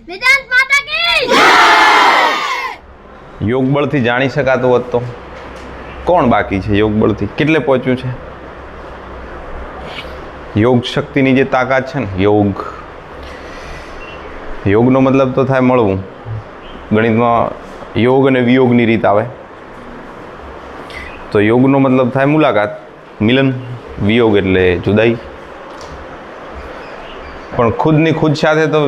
વેદાંત માતા કી યોગ બળથી જાણી શકાતું હોત તો કોણ બાકી છે? યોગ બળથી કેટલે પહોંચ્યું છે? યોગ શક્તિની જે તાકાત છે ને, યોગનો મતલબ તો થાય મળવું. ગણિતમાં યોગ અને વિયોગની રીત આવે તો યોગનો મતલબ થાય મુલાકાત, મિલન. વિયોગ એટલે જુદાઈ. પણ ખુદની ખુદ સાથે તો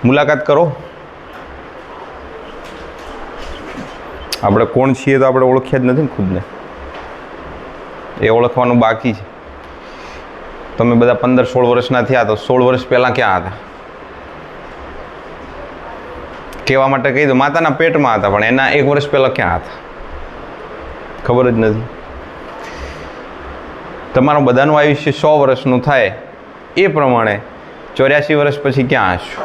મુલાકાત કરો. આપણે કોણ છીએ તો આપણે ઓળખ્યા જ નથી ને ખુદને. એ ઓળખવાનું બાકી છે. તમે બધા 15-16 વર્ષના થયા તો 16 વર્ષ પહેલાં ક્યાં હતા? કહેવા માટે કહી દો માતાના પેટમાં હતા, પણ એના 1 વર્ષ પહેલાં ક્યાં હતા? ખબર જ નથી. તમારું બધાનું આયુષ્ય 100 વર્ષનું થાય એ પ્રમાણે 84 વર્ષ પછી ક્યાં હશો?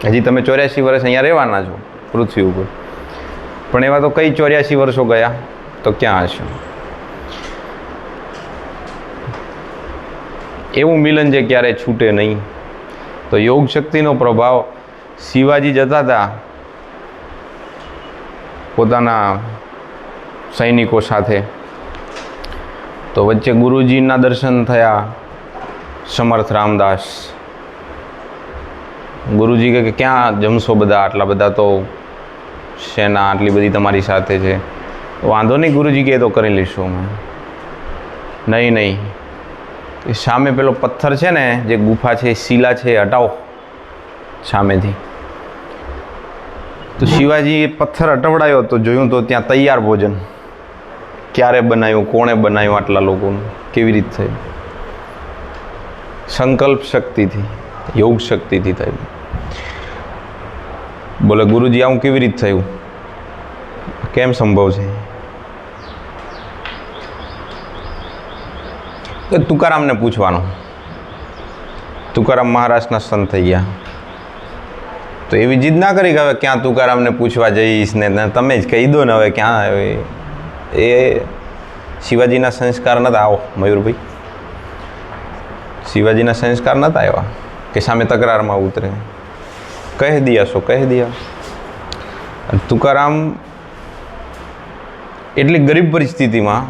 હજી તમે 84 વર્ષ અહીંયા રહેવાના છો પૃથ્વી ઉપર, પણ એવા તો કઈ 84 વર્ષો ગયા તો ક્યાં હશો? એવું મિલન જે ક્યારે છૂટે નહીં. તો યોગ શક્તિનો પ્રભાવ શિવાજી જતા હતા પોતાના સૈનિકો સાથે, તો વચ્ચે ગુરુજીના દર્શન થયા. સમર્થ રામદાસ ગુરુજી કે ક્યાં જમશો બધા? આટલા બધા તો સેના આટલી બધી તમારી સાથે છે. વાંધો નહીં ગુરુજી કે તો કરી લઈશું અમે. નહીં એ સામે પેલો પથ્થર છે ને, જે ગુફા છે, શિલા છે, હટાવો સામેથી. તો શિવાજી પથ્થર હટવડાયો તો જોયું તો ત્યાં તૈયાર ભોજન. ક્યારે બનાવ્યું, કોણે બનાવ્યું, આટલા લોકોનું, કેવી રીતે થયું? સંકલ્પ શક્તિથી, યોગ શક્તિથી થયું. બોલે ગુરુજી આવું કેવી રીતે થયું? કેમ સંભવ છે? તો તુકારામને પૂછવાનું. તુકારામ મહારાષ્ટ્રના સંત થઈ ગયા. તો એવી જીદ ના કરી કે હવે ક્યાં તુકારામને પૂછવા જઈશ ને તમે જ કહી દો ને હવે ક્યાં. એ શિવાજીના સંસ્કાર નતા. આવો મયુરભાઈ, શિવાજીના સંસ્કાર નતા આવ્યા કે સામે તકરારમાં ઉતરે. કહી દિયા. તુકારામ એટલી ગરીબ પરિસ્થિતિમાં,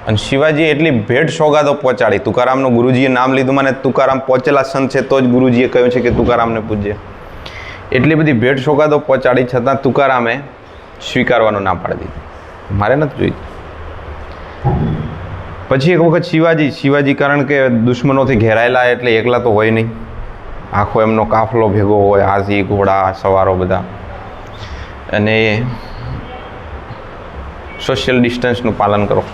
અને શિવાજીએ એટલી ભેટ સોગાદો પહોંચાડી. તુકારામનું ગુરુજીએ નામ લીધું, મને તુકારામ પહોંચેલા સંત છે તો જ ગુરુજીએ કહ્યું છે કે તુકારામને પૂજ્ય. એટલી બધી ભેટ સોગાદો પહોંચાડી છતાં તુકારામે સ્વીકારવાનું ના પાડી દીધું. મારે નથી જોઈતું. પછી એક વખત શિવાજી કારણ કે દુશ્મનોથી ઘેરાયેલા એટલે એકલા તો હોય નહીં, આખો એમનો કાફલો ભેગો હોય, હાથી ઘોડા સવારો બધા, અને સોશિયલ ડિસ્ટન્સનું પાલન કરો.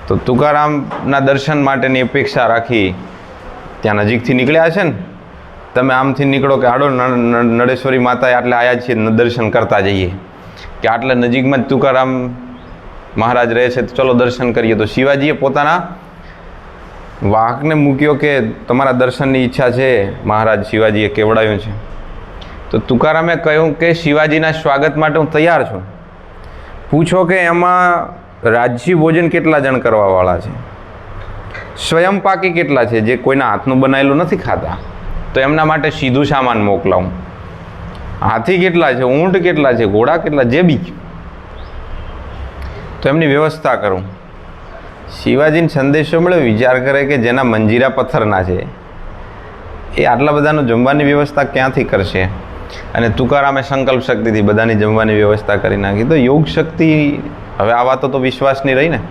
તો તુકારામના દર્શન માટેની અપેક્ષા રાખી ત્યાં નજીકથી નીકળ્યા છે ને. તમે આમથી નીકળો કે આડો નળેશ્વરી માતાએ આટલે આવ્યા છીએ, દર્શન કરતા જઈએ, કે આટલે નજીકમાં જ તુકારામ મહારાજ રહે છે તો ચલો દર્શન કરીએ. તો શિવાજીએ પોતાના વાહકને મૂક્યો કે તમારા દર્શનની ઈચ્છા છે મહારાજ. શિવાજીએ કેવડાવ્યું છે. તો તુકારામે કહ્યું કે શિવાજીના સ્વાગત માટે હું તૈયાર છું. પૂછો કે એમાં રાજ્ય ભોજન કેટલા જણ કરવાવાળા છે? સ્વયંપાકી કેટલા છે જે કોઈના હાથનું બનાવેલું નથી ખાતા? તો એમના માટે સીધું સામાન મોકલાવું. હાથી કેટલા છે, ઊંટ કેટલા છે, ઘોડા કેટલા, જે બી, તો એમની વ્યવસ્થા કરું. શિવાજીને સંદેશો મળ્યો. વિચાર કરે કે જેના મંજીરા પથ્થરના છે એ આટલા બધાનું જમવાની વ્યવસ્થા ક્યાંથી કરશે? અને તુકારામે સંકલ્પ શક્તિથી બધાની જમવાની વ્યવસ્થા કરી નાખી. તો યોગ શક્તિ, હવે આ વાતો તો વિશ્વાસની રહી ને.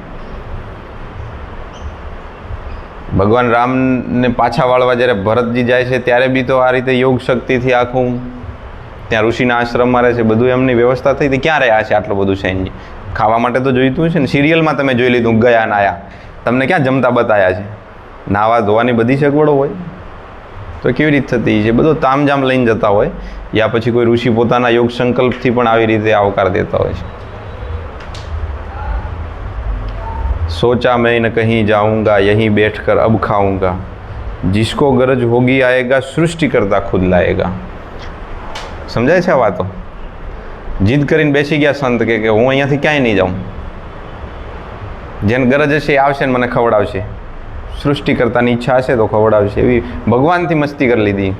ભગવાન રામને પાછા વાળવા જ્યારે ભરતજી જાય છે ત્યારે બી તો આ રીતે યોગ શક્તિથી આખું ત્યાં ઋષિના આશ્રમમાં રહે છે, બધું એમની વ્યવસ્થા થઈ હતી. ક્યાં રહ્યા છે આટલું બધું સૈન્ય? ખાવા માટે તો જોઈતું છે ને. સિરિયલમાં તમે જોઈ લીધું, ગયા નાયા, તમને ક્યાં જમતા બતાવ્યા છે? નાવા ધોવાની બધી સગવડો હોય તો કેવી રીતે થતી છે? બધો તામજામ લઈને જતા હોય, યા પછી કોઈ ઋષિ પોતાના યોગ સંકલ્પથી પણ આવી રીતે આવકાર દેતા હોય છે. सोचा मैं न कहीं जाऊंगा, यहीं बैठकर अब खाऊंगा, जिसको गरज होगी आएगा, सृष्टि करता खुद लाएगा. સમજાય છે આ વાતો? જીદ કરીને બેસી ગયા સંત કે હું અહીંયાથી ક્યાંય નહીં જાઉં, જેને ગરજ હશે એ આવશે ને મને ખવડાવશે. સૃષ્ટિકર્તાની ઈચ્છા હશે તો ખવડાવશે. એવી ભગવાનથી મસ્તી કરી લીધી.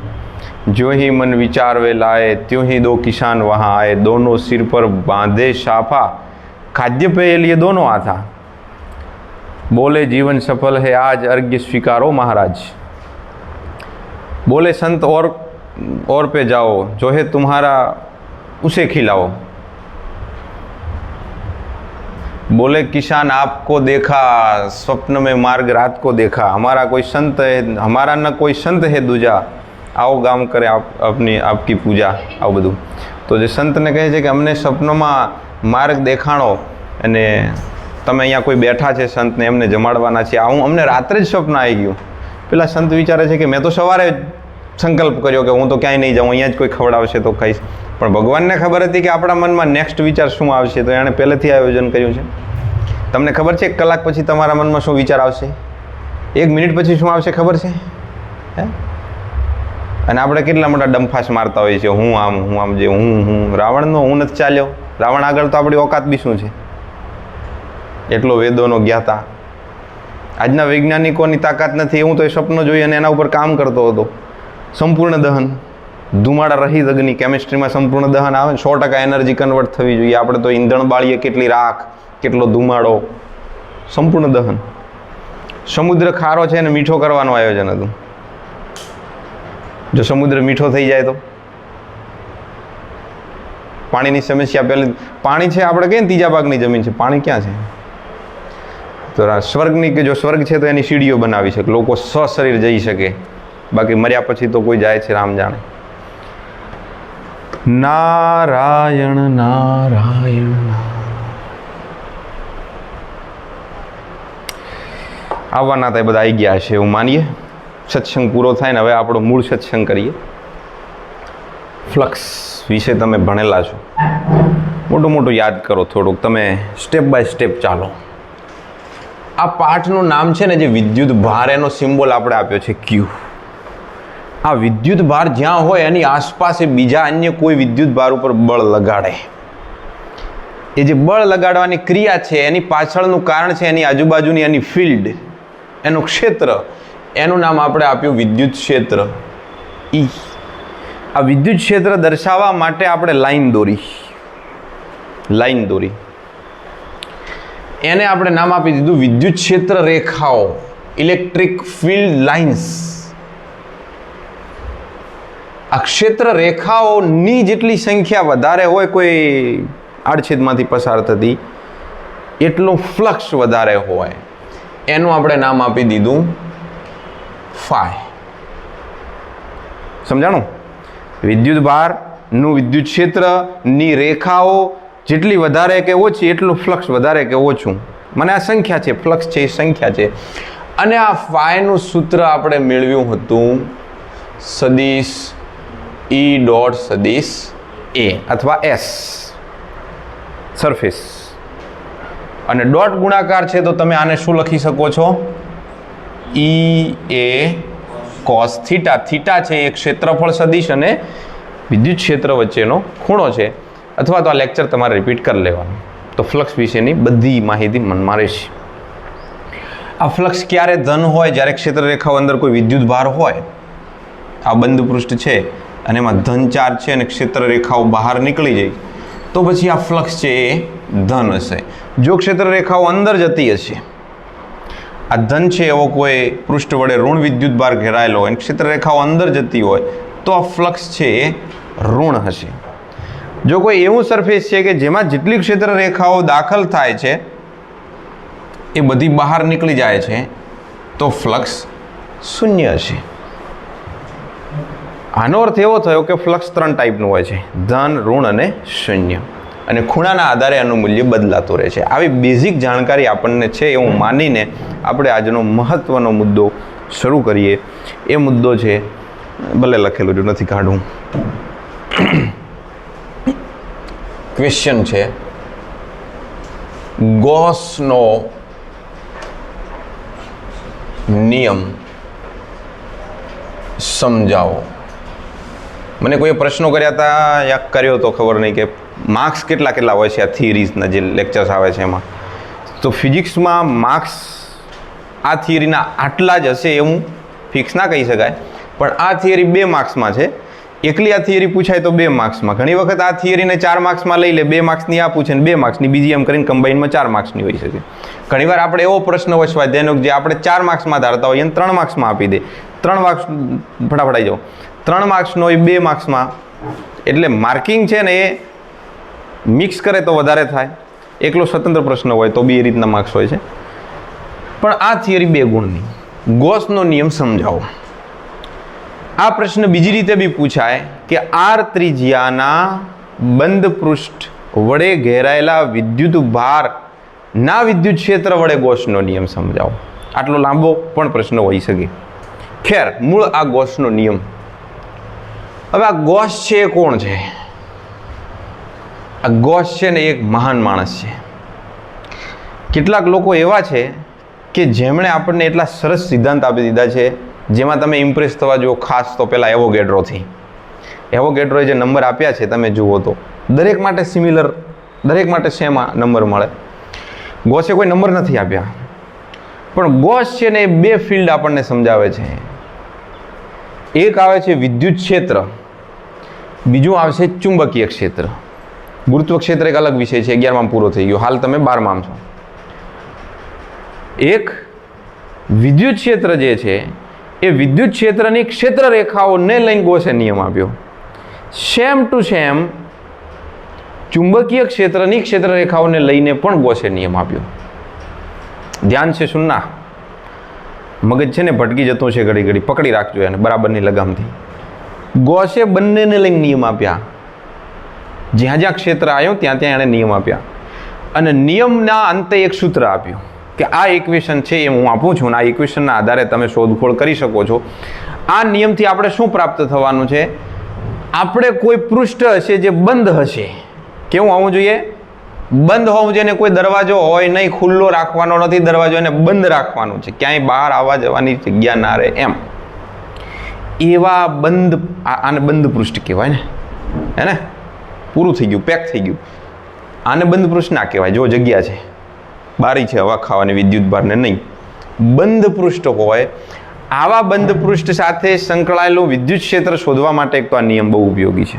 જો હી મન વિચાર વે લાए ત્यों ही दो किसान वहाँ आए दोनों सिर पर बांधे शाफा खाद्य पेय लिए दोनों आता बोले जीवन सफल है आज अर्घ्य स्वीकारो महाराज. बोले संत और पे जाओ जो है तुम्हारा उसे खिलाओ. बोले किसान आपको देखा स्वप्न में मार्ग रात को देखा हमारा कोई संत है हमारा न कोई संत है दूजा આવો ગામ કરે આપકી પૂજા. આવું બધું તો જે સંતને કહે છે કે અમને સ્વપ્નમાં માર્ગ દેખાણો અને તમે અહીંયા કોઈ બેઠા છે સંતને એમને જમાડવાના છે. આવું અમને રાત્રે જ સ્વપ્ન આવી ગયું. પેલા સંત વિચારે છે કે મેં તો સવારે સંકલ્પ કર્યો કે હું તો ક્યાંય નહીં જાઉં, અહીંયા જ કોઈ ખવડાવશે તો ખાઈશ. પણ ભગવાનને ખબર હતી કે આપણા મનમાં નેક્સ્ટ વિચાર શું આવશે, તો એણે પહેલેથી આયોજન કર્યું છે. તમને ખબર છે 1 કલાક પછી તમારા મનમાં શું વિચાર આવશે, 1 મિનિટ પછી શું આવશે ખબર છે? હે? અને આપણે કેટલા મોટા ડંફાસ મારતા હોઈએ છીએ, હું આમ જે હું રાવણનો હું નથી ચાલ્યો. રાવણ આગળ તો આપણી ઓકાત બી શું છે, એટલો વેદોનો જ્ઞાતા. આજના વૈજ્ઞાનિકોની તાકાત નથી. હું તો એ સ્વપ્ન જોઈ અને એના ઉપર કામ કરતો હતો. સંપૂર્ણ દહન, ધુમાડા રહિત અગ્નિ, કેમિસ્ટ્રીમાં સંપૂર્ણ દહન આવે, 100% એનર્જી કન્વર્ટ થવી જોઈએ. આપણે તો ઈંધણ બાળીએ, કેટલી રાખ, કેટલો ધુમાડો, સંપૂર્ણ દહન. સમુદ્ર ખારો છે અને મીઠો કરવાનું આયોજન હતું. જો સમુદ્ર મીઠો થઈ જાય તો પાણીની સમસ્યા પહેલી. પાણી છે આપણે કહીએ ને 3 ભાગની જમીન છે, પાણી ક્યાં છે? તો સ્વર્ગની કે જો સ્વર્ગ છે તો એની સીડીઓ બનાવી શકે, લોકો સશરીર જઈ શકે. બાકી મર્યા પછી તો કોઈ જાય છે રામ જાણે. નારાયણ નારાયણ. આવવાના હતા એ બધા આવી ગયા હશે એવું માનીએ. સત્સંગ પૂરો થાય ને હવે આપણો મૂળ સત્સંગ કરીએ. ફ્લક્સ વિશે તમે ભણેલા છો, મોટું મોટું યાદ કરો થોડુંક. તમે સ્ટેપ બાય સ્ટેપ ચાલો. આ પાઠનું નામ છે ને જે વિદ્યુત ભાર, એનો સિમ્બોલ આપણે આપ્યો છે ક્યુ. આ વિદ્યુત ભાર જ્યાં હોય એની આસપાસ બીજા અન્ય કોઈ વિદ્યુત ભાર ઉપર બળ લગાડે. એ જે બળ લગાડવાની ક્રિયા છે એની પાછળનું કારણ છે એની આજુબાજુની એની ફિલ્ડ, એનું ક્ષેત્ર. એનું નામ આપણે આપ્યું વિદ્યુત ક્ષેત્ર ઈ. આ વિદ્યુત ક્ષેત્ર દર્શાવવા માટે આપણે લાઈન દોરી. એને આપણે નામ આપી દીધું વિદ્યુત ક્ષેત્ર રેખાઓ, ઇલેક્ટ્રિક ફિલ્ડ લાઇન્સ. આ ક્ષેત્ર રેખાઓની જેટલી સંખ્યા વધારે હોય કોઈ આડછેદમાંથી પસાર થતી, એટલું ફ્લક્સ વધારે હોય. એનું આપણે નામ આપી દીધું ફાઈ. સમજાણું? વિદ્યુત ભારનું વિદ્યુત ક્ષેત્રની રેખાઓ જેટલી વધારે કે ઓછી એટલું ફ્લક્સ વધારે કે ઓછું. મને આ સંખ્યા છે, ફ્લક્સ છે એ સંખ્યા છે. અને આ ફાઈનું સૂત્ર આપણે મેળવ્યું હતું સદિશ ઈ ડોટ સદિશ એ અથવા એસ, સરફેસ. અને ડોટ ગુણાકાર છે તો તમે આને શું લખી શકો છો? ઈ એ કોસ થીટા. થીટા છે એ ક્ષેત્રફળ સદિશ અને વિદ્યુત ક્ષેત્ર વચ્ચેનો ખૂણો છે. અથવા તો આ લેક્ચર તમારે રિપીટ કરી લેવાનું, તો ફ્લક્સ વિશેની બધી માહિતી મનમાં રહેશે. આ ફ્લક્સ ક્યારે ધન હોય? જ્યારે ક્ષેત્ર રેખાઓ અંદર કોઈ વિદ્યુત ભાર હોય. આ બંધ પૃષ્ઠ છે અને એમાં ધન ચાર્જ છે અને ક્ષેત્ર રેખાઓ બહાર નીકળી જાય તો પછી આ ફ્લક્સ છે એ ધન હશે. જો ક્ષેત્ર રેખાઓ અંદર જતી હશે, આ ધન છે એવો કોઈ પૃષ્ઠ વડે ઋણ વિદ્યુત ભાર ઘેરાયેલો હોય, ક્ષેત્ર રેખાઓ અંદર જતી હોય તો આ ફ્લક્સ છે એ ઋણ હશે. જો કોઈ એવું સરફેસ છે કે જેમાં જેટલી ક્ષેત્ર રેખાઓ દાખલ થાય છે એ બધી બહાર નીકળી જાય છે તો ફ્લક્સ શૂન્ય હશે. આનો અર્થ એવો થયો કે ફ્લક્સ 3 ટાઈપનું હોય છે, ધન, ઋણ અને શૂન્ય. અને ખૂણાના આધારે આનું મૂલ્ય બદલાતું રહે છે. આવી બેઝિક જાણકારી આપણને છે એવું માનીને આપણે આજનો મહત્વનો મુદ્દો શરૂ કરીએ. એ મુદ્દો છે, ભલે લખેલું જો નથી કાઢવું. ક્વેશ્ચન છે ગોસનો નિયમ સમજાવો. મને કોઈએ પ્રશ્નો કર્યા હતા યા કર્યો તો ખબર નહીં કે માર્ક્સ કેટલા હોય છે આ થિયરીઝના જે લેક્ચર્સ આવે છે એમાં. તો ફિઝિક્સમાં માર્ક્સ આ થિયરીના આટલા જ હશે એવું ફિક્સ ના કહી શકાય, પણ આ થિયરી 2 માર્ક્સમાં છે. એકલી આ થિયરી પૂછાય તો 2 માર્ક્સમાં. ઘણી વખત આ થિયરીને 4 માર્ક્સમાં લઈ લે, 2 માર્ક્સની આ પૂછે ને 2 માર્ક્સની બીજી, એમ કરીને કમ્બાઈનમાં 4 માર્ક્સની હોઈ શકે. ઘણીવાર આપણે એવો પ્રશ્ન હોય સ્વાધ્યાયનો જે આપણે 4 માર્ક્સમાં ધારતા હોય એને 3 માર્ક્સમાં આપી દે. 3 માર્ક્સ ફટાફટ આવી જાઓ, 3 માર્ક્સનો હોય 2 માર્ક્સમાં. એટલે માર્કિંગ છે ને એ મિક્સ કરે તો વધારે થાય, એકલો સ્વતંત્ર પ્રશ્ન હોય તો 2 રીતના માર્ક્સ હોય છે. પણ આ થિયરી 2 ગુણની. ગોસનો નિયમ સમજાવો. આ પ્રશ્ન બીજી રીતે બી પૂછાય કે આર ત્રિજ્યાના બંધ પૃષ્ઠ વડે ઘેરાયેલા વિદ્યુત ભારના વિદ્યુત ક્ષેત્ર વડે ગોસનો નિયમ સમજાવો. આટલો લાંબો પણ પ્રશ્ન હોઈ શકે. ખેર, મૂળ આ ગોસનો નિયમ. હવે આ ગોસ છે એ કોણ છે? આ ગોસ છે ને એક મહાન માણસ છે. કેટલાક લોકો એવા છે કે જેમણે આપણને એટલા સરસ સિદ્ધાંત આપી દીધા છે, જેમાં તમે ઇમ્પ્રેસ થવા જુઓ. ખાસ તો પહેલાં એવોગેડ્રોથી. એવોગેડ્રોએ જે નંબર આપ્યા છે તમે જુઓ તો દરેક માટે સિમિલર, દરેક માટે સેમ નંબર મળે. ગોસે કોઈ નંબર નથી આપ્યા. પણ ગોસ છે ને એ 2 ફિલ્ડ આપણને સમજાવે છે. એક આવે છે વિદ્યુત ક્ષેત્ર, બીજું આવશે ચુંબકીય ક્ષેત્ર. ગુરુત્વ ક્ષેત્ર એક અલગ વિષય છે, 11માં પૂરો થઈ ગયો, હાલ તમે 12માં છો. એક વિદ્યુત ક્ષેત્ર જે છે એ વિદ્યુત ક્ષેત્રની ક્ષેત્ર રેખાઓને લઈને ગોસે નિયમ આપ્યો. સેમ ટુ સેમ ચુંબકીય ક્ષેત્રની ક્ષેત્ર રેખાઓને લઈને પણ ગોસે નિયમ આપ્યો. ધ્યાન છે સુનના, મગજ છે ને ભટકી જતો છે ઘડી ઘડી, પકડી રાખજો એને બરાબરની લગામથી. ગોસે બંનેને લઈને નિયમ આપ્યા. જ્યાં જ્યાં ક્ષેત્ર આવ્યું ત્યાં ત્યાં એણે નિયમ આપ્યા. અને નિયમના અંતે એક સૂત્ર આપ્યું કે આ ઇક્વેશન છે એ હું આપું છું, આ ઇક્વેશનના આધારે તમે શોધખોળ કરી શકો છો. આ નિયમથી આપણે શું પ્રાપ્ત થવાનું છે? આપણે કોઈ પૃષ્ઠ હશે જે બંધ હશે. કેવું હોવું જોઈએ? બંધ હોવું જોઈએ. કોઈ દરવાજો હોય નહીં, ખુલ્લો રાખવાનો નથી દરવાજો, એને બંધ રાખવાનું છે, ક્યાંય બહાર આવવા જવાની જગ્યા ના રહે એમ. એવા બંધ, આને બંધ પૃષ્ઠ કહેવાય ને, હે ને? પૂરું થઈ ગયું, પેક થઈ ગયું. આને બંધ પૃષ્ઠ ના કહેવાય. જો જગ્યા છે, બારી છે હવા ખાવાની, વિદ્યુત ભારને નહીં, બંધ પૃષ્ઠ હોય. આવા બંધ પૃષ્ઠ સાથે સંકળાયેલું વિદ્યુત ક્ષેત્ર શોધવા માટે એક તો આ નિયમ બહુ ઉપયોગી છે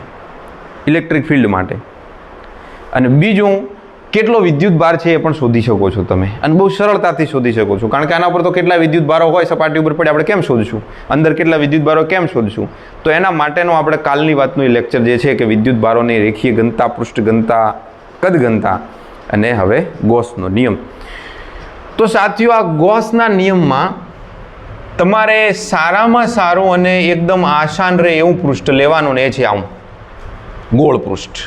ઇલેક્ટ્રિક ફિલ્ડ માટે. અને બીજું, કેટલો વિદ્યુત ભાર છે એ પણ શોધી શકો છો તમે, અને બહુ સરળતાથી શોધી શકો છો. કારણ કે આના પર તો કેટલા વિદ્યુત ભારો હોય સપાટી ઉપર પડે, આપણે કેમ શોધશું? અંદર કેટલા વિદ્યુત ભારો કેમ શોધશું? તો એના માટેનો આપણે કાલની વાતનું લેક્ચર જે છે કે વિદ્યુત ભારોની રેખીય ઘનતા, પૃષ્ઠ ઘનતા, કદ ઘનતા, અને હવે ગોસનો નિયમ. તો સાથીઓ, આ ગોસના નિયમમાં તમારે સારામાં સારું અને એકદમ આસાન રહે એવું પૃષ્ઠ લેવાનું, ને એ છે આવું ગોળ પૃષ્ઠ.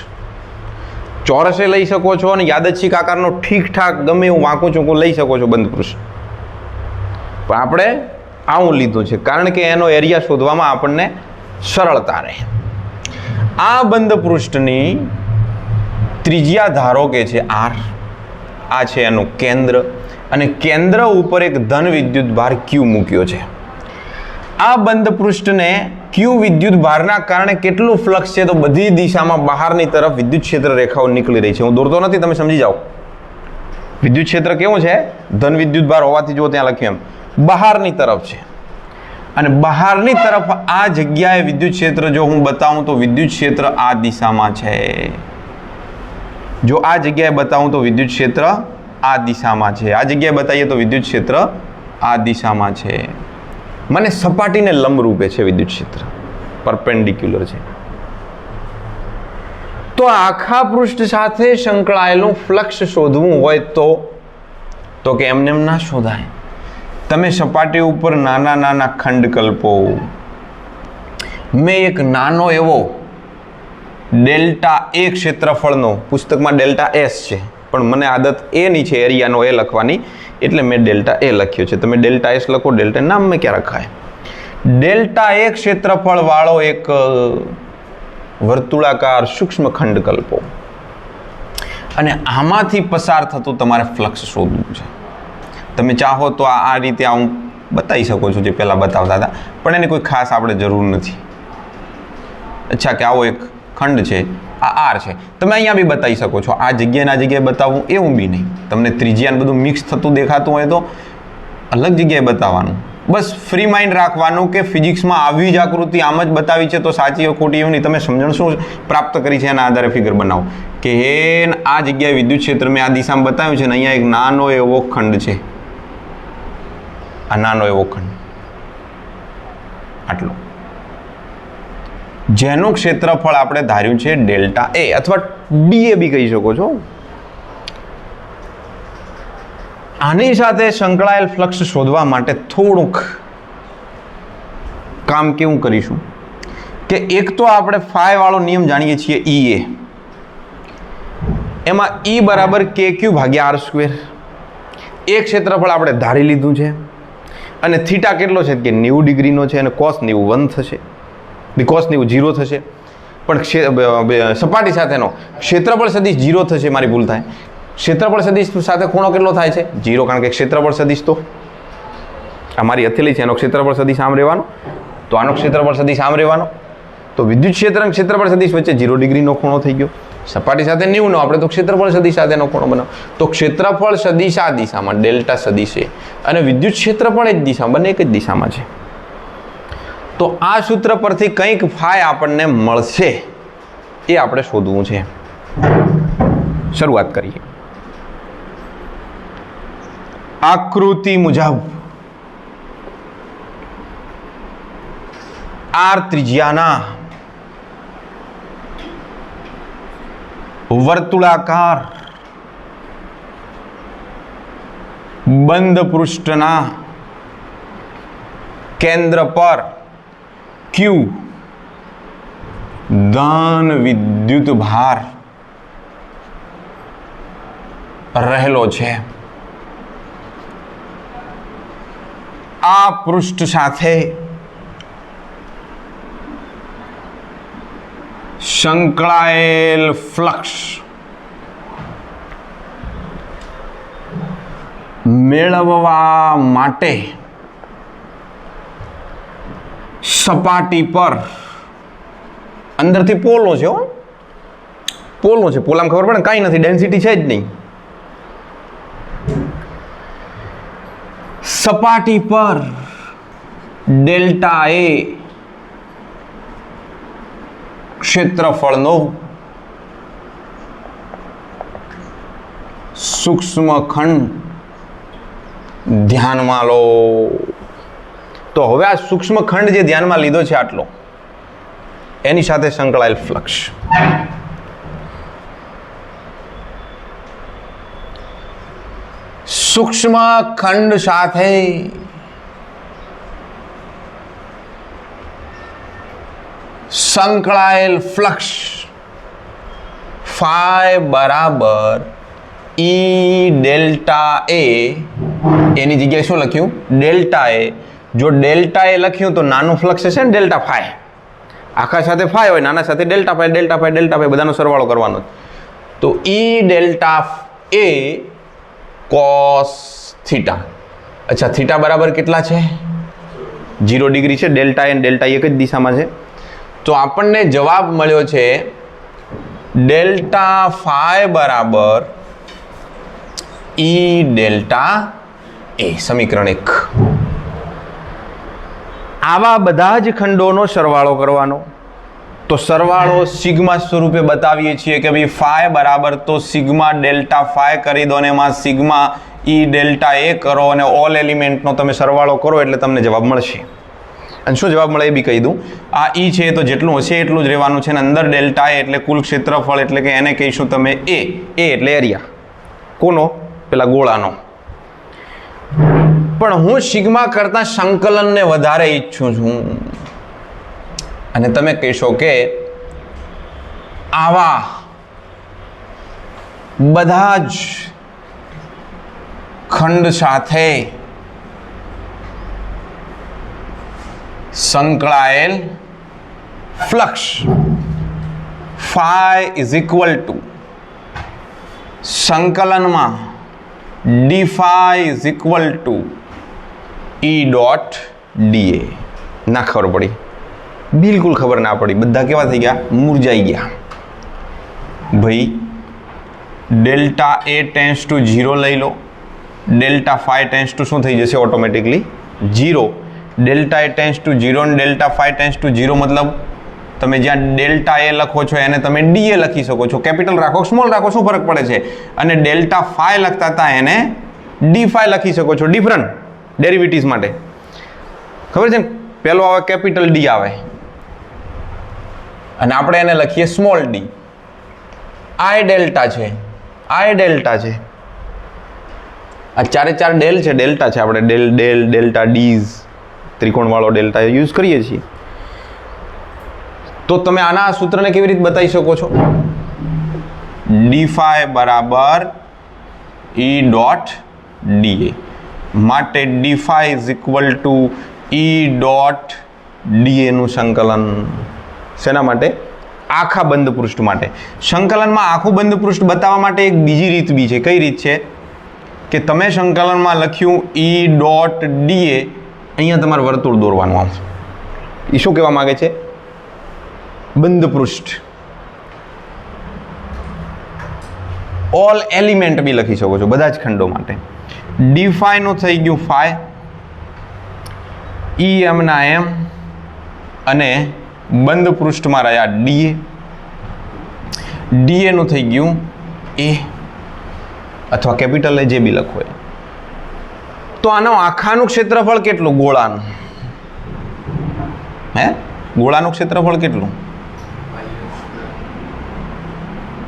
ચોરસે લઈ શકો છો અને યાદચ્છિક આકારનો ઠીકઠાક ગમે એવું વાંકું ચૂંકું લઈ શકો છો બંધ પૃષ્ઠ. પણ આપણે આવું લીધું છે કારણ કે એનો એરિયા શોધવામાં આપણને સરળતા રહે. આ બંધ પૃષ્ઠની ત્રિજ્યા ધારો કે છે R. આ છે એનું કેન્દ્ર, અને કેન્દ્ર ઉપર એક ધન વિદ્યુત ભાર Q મૂક્યો છે. આ બંધ પૃષ્ઠને Q વિદ્યુત ભારના કારણે કેટલું ફ્લક્સ છે? તો બધી દિશામાં બહારની તરફ વિદ્યુત ક્ષેત્ર રેખાઓ નીકળી રહી છે. હું દોરતો નથી, તમે સમજી જાઓ. વિદ્યુત ક્ષેત્ર કેવું છે? ધન વિદ્યુત ભાર હોવાથી જો ત્યાં લખ્યું એમ બહારની તરફ છે. અને બહારની તરફ આ જગ્યાએ વિદ્યુત ક્ષેત્ર જો હું બતાવું તો વિદ્યુત ક્ષેત્ર આ દિશામાં છે. જો આ જગ્યાએ બતાવું તો વિદ્યુત ક્ષેત્ર આ દિશામાં છે. આ જગ્યાએ બતાવીએ તો વિદ્યુત ક્ષેત્ર આ દિશામાં છે. મને સપાટીને લંબરૂપે છે વિદ્યુત ક્ષેત્ર, પરપેન્ડિક્યુલર છે. તો આખા પૃષ્ઠ સાથે સંકળાયેલું ફ્લક્સ શોધવું હોય તો કે એમને એમ ના શોધાય. તમે સપાટી ઉપર નાના નાના ખંડ કલ્પો. મેં એક નાનો એવો ડેલ્ટા એ ક્ષેત્રફળનો, પુસ્તકમાં ડેલ્ટા એસ છે પણ મને આદત એની છે એરિયાનો એ લખવાની, એટલે મેં ડેલ્ટા એ લખ્યો છે. તમે ડેલ્ટા એસ લખો, ડેલ્ટા નામ મેં ક્યાં રખાય. ડેલ્ટા એ ક્ષેત્રફળ વાળો એક વર્તુળાકાર સૂક્ષ્મ ખંડ કલ્પો, અને આમાંથી પસાર થતું તમારે ફ્લક્સ શોધવું છે. તમે ચાહો તો આ રીતે હું બતાવી શકો છો જે પહેલાં બતાવતા હતા, પણ એની કોઈ ખાસ આપણે જરૂર નથી. અચ્છા, કે આવો એક ખંડ છે, આ R છે, તમે અહીંયા બી બતાવી શકો છો. આ જગ્યાએ બતાવવું એવું બી નહીં. તમને ત્રિજ્યાને બધું મિક્સ થતું દેખાતું હોય તો અલગ જગ્યાએ બતાવવાનું. બસ ફ્રી માઇન્ડ રાખવાનું કે ફિઝિક્સમાં આવી જ આકૃતિ આમ જ બતાવી છે તો સાચી ખોટી એવું નહીં. તમે સમજણ શું પ્રાપ્ત કરી છે એના આધારે ફિગર બનાવો કે આ જગ્યાએ વિદ્યુત ક્ષેત્ર મેં આ દિશામાં બતાવ્યું છે ને અહીંયા એક નાનો એવો ખંડ છે. આ નાનો એવો ખંડ આટલો, જેનું ક્ષેત્રફળ આપણે ધાર્યું છે ડેલ્ટા એ અથવા ડીએ બી કહી શકો છો. આની સાથે સંકળાયેલ ફ્લક્સ શોધવા માટે થોડુંક કામ કેવું કરીશું કે એક તો આપણે ફાઈ વાળો નિયમ જાણીએ છીએ ઈ એ, એમાં ઈ બરાબર કે ક્યુ ભાગ્યા આર સ્ક્વેર. એક ક્ષેત્રફળ આપણે ધારી લીધું છે અને થીટા કેટલો છે કે 90 ડિગ્રીનો છે અને કોસ 90 1 થશે, કોસ 90 0 થશે. પણ સપાટી સાથેનો ક્ષેત્રફળ સદિશ 0 થશે, મારી ભૂલ થાય. ક્ષેત્રફળ સદિશ સાથે ખૂણો કેટલો થાય છે 0, કારણ કે ક્ષેત્રફળ સદિશ તો આ મારી હથેળી છે, એનો ક્ષેત્રફળ સદિશ આમ રહેવાનો, તો આનો ક્ષેત્રફળ સદિશ આમ રહેવાનો. તો વિદ્યુત ક્ષેત્ર અને ક્ષેત્રફળ સદિશ વચ્ચે 0 ડિગ્રીનો ખૂણો થઈ ગયો. સપાટી સાથે 90નો, આપણે તો ક્ષેત્રફળ સદિશ સાથેનો ખૂણો બનાવો. તો ક્ષેત્રફળ સદિશ આ દિશામાં ડેલ્ટા સદિશ એ અને વિદ્યુત ક્ષેત્રફળ એ જ દિશામાં, બંને એક જ દિશામાં છે. તો આ સૂત્ર પરથી કંઈક ફાઈ આપણને મળશે, એ આપણે શોધવું છે. શરૂઆત કરીએ. આકૃતિ મુજબ આર ત્રિજ્યાના વર્તુળાકાર બંધ પૃષ્ઠના કેન્દ્ર પર ક્યુ ધન વિદ્યુત ભાર રહેલો છે. આ પૃષ્ઠ સાથે સંકળાયેલ ફ્લક્સ મેળવવા માટે સપાટી પર અંદરથી પોલો છે, પોલો છે, પોલામાં ખબર પડે કાંઈ નથી, ડેન્સિટી છે જ નહીં. સપાટી પર ડેલ્ટા એ ક્ષેત્રફળનો સૂક્ષ્મ ખંડ ધ્યાનમાં લો. તો હવે આ સૂક્ષ્મ ખંડ જે ધ્યાનમાં લીધો છે આટલો, એની સાથે સંકળાયેલ ફ્લક્સ સૂક્ષ્મ ખંડ સાથે સંકળાયેલ ફ્લક્સ ફાઈ બરાબર ઈ ડેલ્ટા એ, એની જગ્યાએ શું લખ્યું ડેલ્ટા એ. જો ડેલ્ટા એ લખ્યું તો નાનું ફ્લક્સ હશે ને ડેલ્ટા ફાઈ, આખા સાથે ફાઈ હોય, નાના સાથે delta phi, delta phi, delta phi, બધાનો સરવાળો કરવાનો. તો E delta A cos theta. અચ્છા, થીટા બરાબર કેટલા છે 0 ડિગ્રી છે. ડેલ્ટા એ ડેલ્ટા એક જ દિશામાં છે. તો આપણને જવાબ મળ્યો છે ડેલ્ટા ફાઈ બરાબર ઈ ડેલ્ટા એ. સમીકરણ 1. આવા બધા જ ખંડોનો સરવાળો કરવાનો. તો સરવાળો સિગ્મા સ્વરૂપે બતાવીએ છીએ કે ભાઈ ફાઈ બરાબર તો સિગ્મા ડેલ્ટા ફાઈ કરી દો અને એમાં સિગ્મા ઈ ડેલ્ટા એ કરો અને ઓલ એલિમેન્ટનો તમે સરવાળો કરો એટલે તમને જવાબ મળશે. અને શું જવાબ મળે એ બી કહી દઉં. આ ઈ છે તો જેટલું હશે એટલું જ રહેવાનું છે, અને અંદર ડેલ્ટા એ એટલે કુલ ક્ષેત્રફળ, એટલે કે એને કહીશું તમે એ એટલે એરિયા. કોનો? પેલા ગોળાનો. પણ હું સિગ્મા કરતા સંકલનને વધારે ઈચ્છું છું. અને તમે કહેશો કે આવા બધા જ ખંડ સાથે સંકળાયેલ flux phi is equal to સંકલનમાં D phi is equal to E dot DA. ના ખબર પડી, બિલકુલ ખબર ના પડી. બધા કેવા થઈ ગયા? મૂર્જાઈ ગયા. ભાઈ ડેલ્ટા એ ટેન્સ ટુ 0 લઈ લો ડેલ્ટા ફાઈ ટેન્સ ટુ શું થઈ જશે ઓટોમેટિકલી 0. ડેલ્ટા એ ટેન્સ ટુ 0 અને ડેલ્ટા ફાઈ ટેન્સ ટુ 0 મતલબ તમે જ્યાં ડેલ્ટા એ લખો છો એને તમે ડીએ લખી શકો છો. કેપિટલ રાખો સ્મોલ રાખો શું ફરક પડે છે. અને ડેલ્ટા ફાઈ લખતા હતા એને ડી ફાઈ લખી શકો છો. ડિફરન્ટ ડેરિવેટિવ્સ માટે ખબર છે ને, પેલો આવે કેપિટલ ડી આવે અને આપણે એને લખીએ સ્મોલ ડી. આ ડેલ્ટા છે, આ ડેલ્ટા છે, આ ચારે ચાર ડેલ છે, ડેલ્ટા છે. આપણે ડેલ ડેલ ડેલ્ટા ડીઝ ત્રિકોણવાળો ડેલ્ટા યુઝ કરીએ છીએ. તો તમે આના સૂત્રને કેવી રીતે બતાવી શકો છો. ડી ફાઈ બરાબર ઈ ડોટ ડીએ માટે D phi is equal to E dot D A નું સંકલન. શેના માટે? આખા બંધ પૃષ્ઠ માટે. સંકલનમાં આખું બંધ પૃષ્ઠ બતાવવા માટે એક બીજી રીત બી છે. કઈ રીત છે કે તમે સંકલનમાં લખ્યું ઈ ડોટ ડીએ, અહીંયા તમારે વર્તુળ દોરવાનું આવશે. એ શું કહેવા માંગે છે? બંધ પૃષ્ઠ. ઓલ એલિમેન્ટ બી લખી શકો છો બધા જ ખંડો માટે. ડી ફાઈ નું થઈ ગયું ફાઈ, ઈ એમ ના એમ અને બંધ પૃષ્ઠમાં રહ્યા ડીએ. ડીએ નું થઈ ગયું એ અથવા કેપિટલ એ જે બી લખો. તો આનો આખાનું ક્ષેત્રફળ કેટલું? ગોળાનું. હે ગોળાનું ક્ષેત્રફળ કેટલું?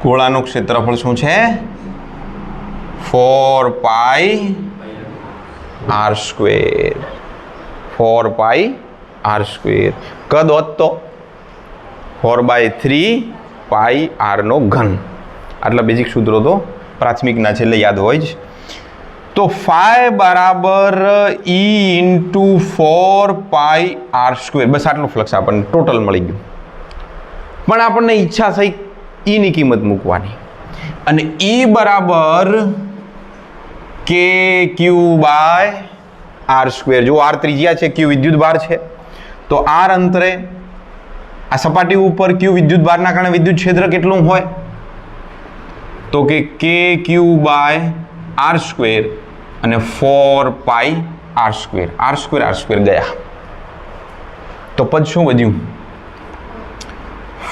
ગોળાનું ક્ષેત્રફળ શું છે? 4 પાઈ આર સ્ક્વેર. 4 પાઈ આર સ્ક્વેર. કદ હોત તો 4/3 પાઈ આર નો ઘન. આટલા બેઝિક સૂત્રો તો પ્રાથમિકના છે એટલે યાદ હોય જ. તો ફાઈ બરાબર ઈ ઇન્ટુ 4 પાઈ આર સ્ક્વેર. બસ આટલું ફ્લક્સ આપણને ટોટલ મળી ગયું. પણ આપણને ઈચ્છા થઈ ઈની કિંમત મૂકવાની અને ઈ બરાબર કે ક્યુ બાય આર સ્ક્વેર. જો આર ત્રિજ્યા છે, ક્યુ વિદ્યુત ભાર છે, તો આર અંતરે આ સપાટી ઉપર ક્યુ વિદ્યુત ભારના કારણે વિદ્યુત ક્ષેત્ર કેટલું હોય? તો કે ક્યુ બાય આર સ્ક્વેર અને 4 પાઈ આર સ્ક્વેર. આર સ્ક્વેર ગયા તો પદ શું વધ્યું?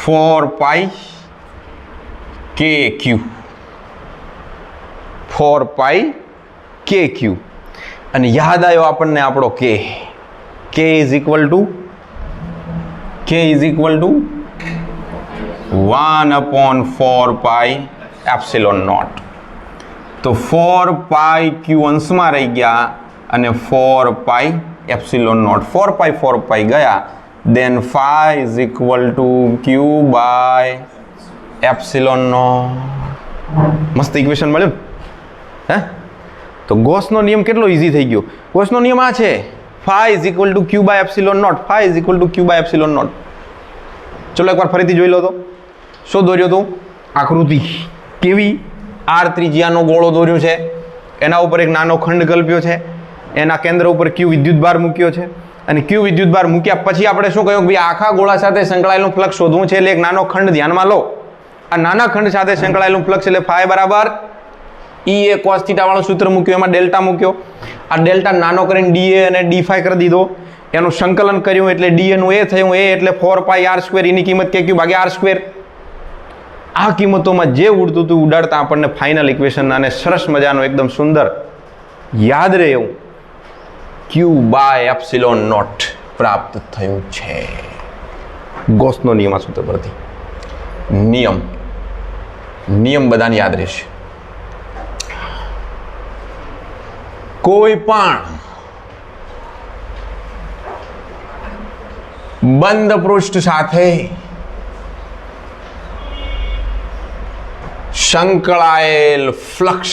4 પાઈ કે ક્યુ. 4 પાઈ કે ક્યુ. અને યાદ આવ્યો આપણને આપણો કે is equal to 1/4 pi epsilon naught. તો 4 પાઈ ક્યુ અંશમાં રહી ગયા અને 4 પાઈ એપ્સિલોન નોટ. 4 પાઈ ગયા. Then phi is equal to Q by epsilon naught. મસ્ત ઇક્વેશન મળ્યું હે. તો ગોસનો નિયમ કેટલો ઈઝી થઈ ગયો. ગોસનો નિયમ આ છે, phi is equal to Q by epsilon naught. Phi is equal to Q by epsilon naught. ચલો એકવાર ફરીથી જોઈ લો. તો શું દોર્યો તું? આકૃતિ કેવી? આર ત્રિજ્યાનો ગોળો દોર્યો છે, એના ઉપર એક નાનો ખંડ કલ્પ્યો છે, એના કેન્દ્ર ઉપર ક્યુ વિદ્યુત ભાર મૂક્યો છે અને ક્યુ વિદ્યુત ભાર મૂક્યા પછી આપણે શું કહ્યું? ભાઈ આખા ગોળા સાથે સંકળાયેલું ફ્લક્સ શોધવું છે એટલે એક નાનો ખંડ ધ્યાનમાં લો. આ નાના ખંડ સાથે સંકળાયેલું ફ્લક્સ એટલે ફાઈ બરાબર ઈ એ કોસ થીટા વાળું સૂત્ર મૂક્યું, એમાં ડેલ્ટા મૂક્યો. આ ડેલ્ટા નાનો કરીને ડીએ અને ડી ફાઈ કરી દીધો. એનું સંકલન કર્યું એટલે ડીએ નું એ થયું. એ એટલે 4 પાઈ આર સ્ક્વેર. એની કિંમત કે ક્યુ ભાગ્યા આર સ્ક્વેર. આ કિંમતોમાં જે ઉડતું હતું ઉડાડતા આપણને ફાઇનલ ઇક્વેશન અને સરસ મજાનો એકદમ સુંદર યાદ રહે એવું ક્યુ બાય એપ્સિલોન નોટ પ્રાપ્ત થયું છે. ગોસનો નિયમ આ સૂત્ર પરથી. નિયમ બધાને યાદ રહેશે. કોઈ પણ બંધ પૃષ્ઠ સાથે સંકળાયેલ ફ્લક્સ,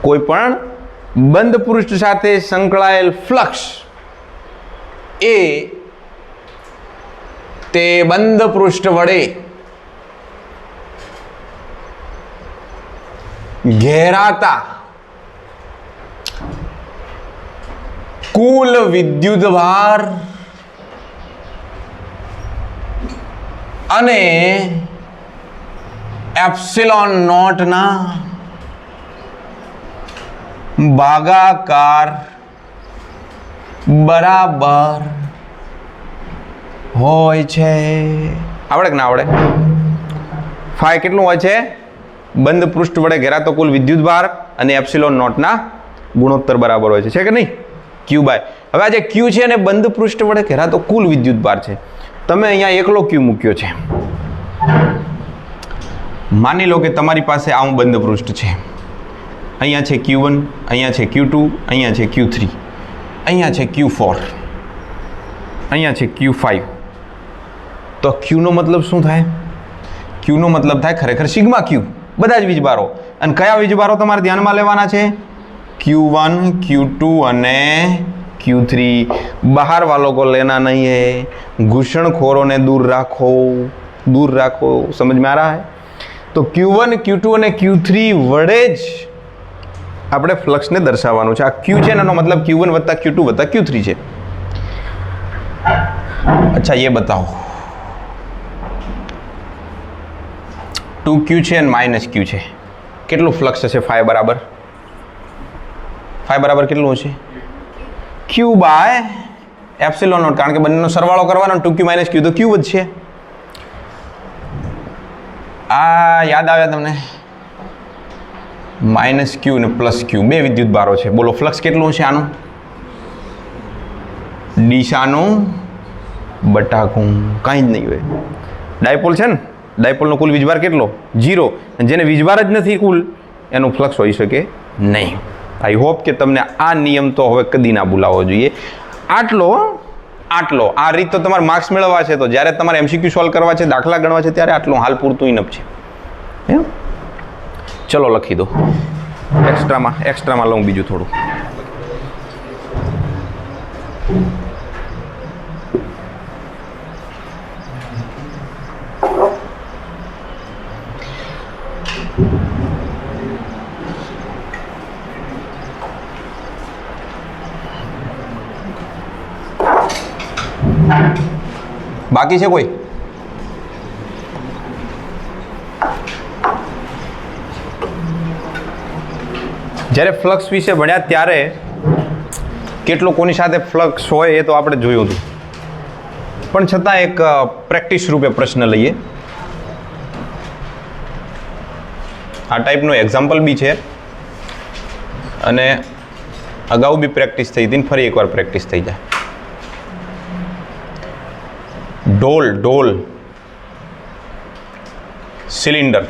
કોઈ પણ બંધ પૃષ્ઠ સાથે સંકળાયેલ ફ્લક્સ એ તે બંધ પૃષ્ઠ વડે ઘેરાતા કુલ વિદ્યુત ભાર અને એપ્સિલોન નોટ ના ભાગાકાર બરાબર હોય છે. આવડે કે ના આવડે? ફાઈ કેટલું હોય છે? બંધ પૃષ્ઠ વડે ઘેરાતો કુલ વિદ્યુત ભાર અને એપ્સિલોન નોટના ગુણોત્તર બરાબર હોય છે કે નહીં? ક્યુ બાય. હવે આ જે ક્યુ છે અને બંધ પૃષ્ઠ વડે ઘેરાતો કુલ વિદ્યુત ભાર છે. તમે અહીંયા એકલો ક્યુ મૂક્યો છે. માની લો કે તમારી પાસે આવું બંધ પૃષ્ઠ છે. અહીંયા છે Q1, અહીંયા છે Q2, અહીંયા છે Q3, અહીંયા છે Q4, અહીંયા છે Q5. તો Qનો મતલબ શું થાય? Qનો મતલબ થાય ખરેખર સિગ્મા Q, બધા જ વીજભારો. અને કયા વીજભારો તમારે ધ્યાનમાં લેવાના છે? Q1, Q2 અને Q3. બહાર વાलों को लेना नहीं है. घूषणखोरों ने दूर રાખો, दूर રાખો. समझ में आ रहा है? તો Q1, Q2 અને Q3 વડે જ આપણે ફ્લક્સને દર્શાવવાનું છે. આ Q છે એનો મતલબ Q1 વત્તા Q2 વત્તા Q3 છે. અચ્છા ये बताओ 2Q છે અને -Q છે, કેટલું ફ્લક્સ હશે? ફાઈ બરાબર કેટલું હશે? Q by epsilon naught. કારણ કે બંનેનો સરવાળો કરવાનો, 2Q -Q તો Q જ છે. આ યાદ આવ્યા તમને? -Q અને +Q બે વિદ્યુત ભારો છે. બોલો ફ્લક્સ કેટલું છે આનું? દિશાનું બટાકું, કાંઈ જ નહીં હોય. ડાયપોલ છે ને, ડાયપોલનો કુલ વીજભાર કેટલો? 0. જેને વીજભાર જ નથી કુલ, એનું ફ્લક્સ હોઈ શકે નહીં. આઈ હોપ કે તમને આ નિયમ તો હવે કદી ના ભૂલાવવો જોઈએ. આટલો આ રીત તો તમારે માર્ક્સ મેળવવા છે, તો જ્યારે તમારે MCQ સોલ્વ કરવા છે, દાખલા ગણવા છે, ત્યારે આટલું હાલ પૂરતું ઇનફ છે. ચલો લખી દો. એક્સ્ટ્રામાં લઉં બીજું થોડું. બાકી છે કોઈ? જ્યારે ફ્લક્સ વિશે ભણ્યા ત્યારે કેટલો કોની સાથે ફ્લક્સ હોય એ તો આપણે જોયું હતું, પણ છતાં એક પ્રેક્ટિસ રૂપે પ્રશ્ન લઈએ. આ ટાઈપનો એક્ઝામ્પલ બી છે અને અગાઉ બી પ્રેક્ટિસ થઈ હતી, ફરી એકવાર પ્રેક્ટિસ થઈ જાય. ઢોલ સિલિન્ડર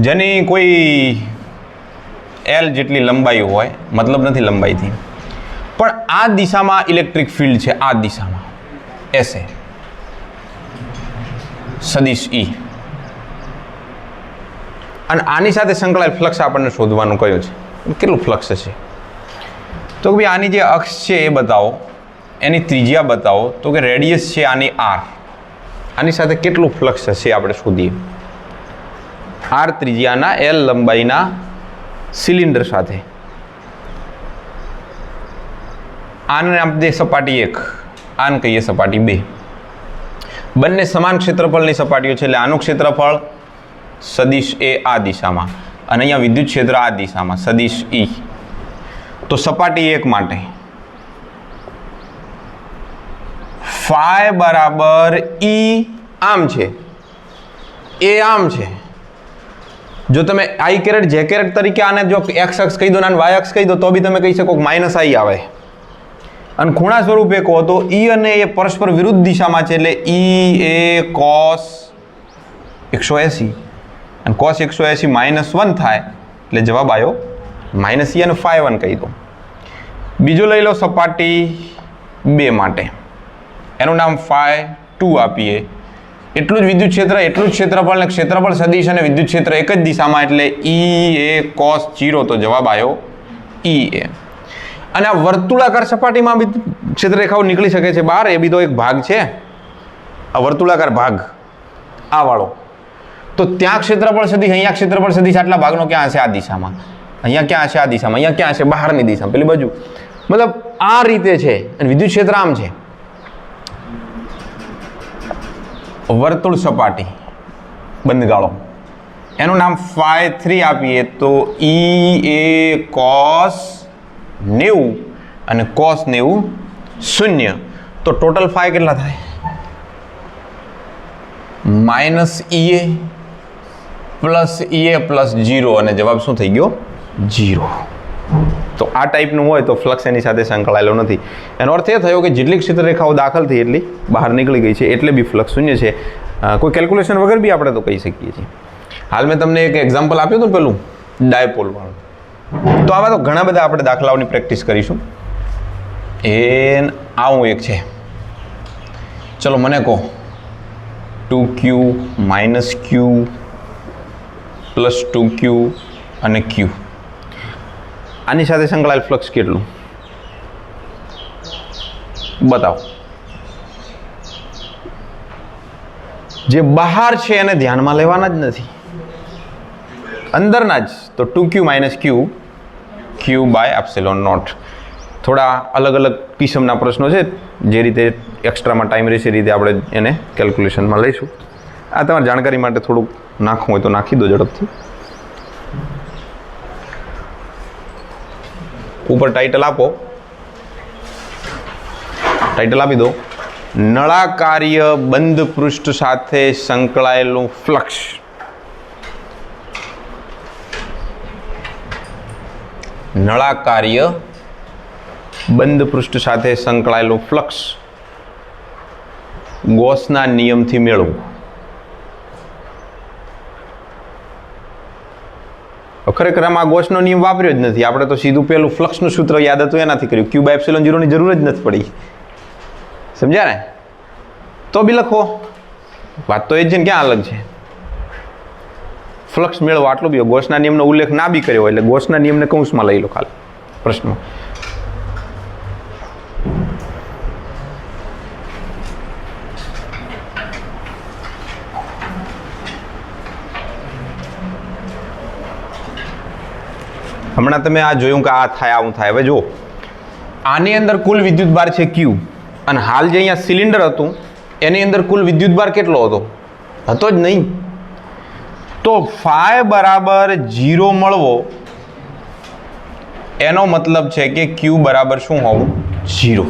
જેની કોઈ L જેટલી લંબાઈ હોય, મતલબ નથી લંબાઈથી, પણ આ દિશામાં ઇલેક્ટ્રિક ફિલ્ડ છે, આ દિશામાં એસે સદિશ E, અને આની સાથે સંકળાયેલ ફ્લક્સ આપણને શોધવાનું કયો છે? કેટલું ફ્લક્સ હશે? તો ભાઈ આની જે અક્ષ છે એ બતાવો, એની ત્રિજ્યા બતાવો. તો કે રેડિયસ છે આની R, આની સાથે કેટલું ફ્લક્સ હશે આપણે શોધીએ. R ત્રિજ્યાના L લંબાઈના સિલિન્ડર સાથે આને આપણે સપાટી 1, આને કહીએ સપાટી 2. બંને સમાન ક્ષેત્રફળની સપાટીઓ છે, એટલે આનું ક્ષેત્રફળ સદિશ એ આ દિશામાં અને અહીંયા વિદ્યુત ક્ષેત્ર આ દિશામાં સદિશ E. તો સપાટી 1 માટે ફાઈ બરાબર E આમ છે, એ આમ છે. જો તમે I કેરેટ J કેરેટ તરીકે આને જો x અક્ષ કહી દો અને y અક્ષ કહી દો તો બી તમે કહી શકો -I આવે. અને ખૂણા સ્વરૂપે કહો તો E અને એ પરસ્પર વિરુદ્ધ દિશામાં છે, એટલે E એ cos 180 અને cos 180 -1 થાય, એટલે જવાબ આવ્યો -E અને phi 1 કહી દો. બીજો લઈ લો સપાટી 2 માટે, એનું નામ phi 2 આપીએ. એટલું જ વિદ્યુત ક્ષેત્ર, એટલું જ ક્ષેત્રફળ ને ક્ષેત્રફળ સદિશ અને વિદ્યુત ક્ષેત્ર એક જ દિશામાં, એટલે E એ cos 0, તો જવાબ આવ્યો E એ. અને આ વર્તુળાકાર સપાટીમાં બી ક્ષેત્રરેખાઓ નીકળી શકે છે બહાર, એ બી તો એક ભાગ છે, આ વર્તુળાકાર ભાગ આ વાળો. તો ત્યાં ક્ષેત્રફળ સદિશ, અહીંયા ક્ષેત્રફળ સદિશ, આટલા ભાગનો ક્યાં હશે? આ દિશામાં. અહીંયા ક્યાં હશે? આ દિશામાં. અહીંયા ક્યાં હશે? બહારની દિશામાં, પેલી બાજુ. મતલબ આ રીતે છે અને વિદ્યુત ક્ષેત્ર આમ છે. વર્તુળ સપાટી બંધ ગાળો એનું નામ φ3 આપીએ તો e એ cos 90 અને cos 90 શૂન્ય, તો ટોટલ φ કેટલા થાય? -ea પ્લસ ea પ્લસ 0 અને જવાબ શું થઈ ગયો? 0. તો આ ટાઈપનું હોય તો ફ્લક્સ એની સાથે સંકળાયેલો નથી. એનો અર્થ એ થયો કે જેટલી ક્ષેત્રરેખાઓ દાખલ થઈ એટલી બહાર નીકળી ગઈ છે, એટલે બી ફ્લક્સ શૂન્ય છે. કોઈ કેલ્ક્યુલેશન વગર બી આપણે તો કહી શકીએ છીએ. હાલ મેં તમને એક એક્ઝામ્પલ આપ્યું હતું પેલું ડાયપોલવાળું. તો આવા તો ઘણા બધા આપણે દાખલાઓની પ્રેક્ટિસ કરીશું. આવું એક છે, ચલો મને કહો 2q - q પ્લસ 2q અને q, આની સાથે સંકળાયેલ ફ્લક્સ કેટલું? બતાવો. જે બહાર છે એને ધ્યાનમાં લેવાના જ નથી, અંદરના જ. તો 2q - q q/ε0. થોડા અલગ અલગ કિસ્મના પ્રશ્નો છે, જે રીતે એક્સ્ટ્રામાં ટાઈમ રહેશે એ રીતે આપણે એને કેલ્ક્યુલેશનમાં લઈશું. આ તમારી જાણકારી માટે થોડુંક નાખવું હોય તો નાખી દો ઝડપથી. ઉપર ટાઇટલ આપો, ટાઇટલ આપી દો નળાકાર્ય બંધ પૃષ્ઠ સાથે સંકળાયેલું ફ્લક્સ. નળાકાર્ય બંધ પૃષ્ઠ સાથે સંકળાયેલું ફ્લક્સ ગોસના નિયમથી મેળવવું. ખરેખર આમાં ગોસનો નિયમ વાપર્યો જ નથી આપણે, તો સીધું પેલું ફ્લક્સનું સૂત્ર યાદ હતું એનાથી કર્યું. q/ε0 ની જરૂર જ નથી પડી. સમજ્યા ને? તો બી લખો, વાત તો એ જ છે ને, ક્યાં અલગ છે? ફ્લક્સ મેળવો આટલું બી. ગોસના નિયમનો ઉલ્લેખ ના બી કર્યો એટલે ગોસના નિયમને કૌંસમાં લઈ લો ખાલી પ્રશ્નો. હમણાં તમે આ જોયું કે આ થાય આવું થાય. હવે જો આની અંદર કુલ વિદ્યુતભાર છે Q, અને હાલ જે અહીંયા સિલિન્ડર હતું એની અંદર કુલ વિદ્યુતભાર કેટલો હતો? હતો જ નહીં. તો φ બરાબર 0 મળવો એનો મતલબ છે કે Q બરાબર શું હોવું? 0.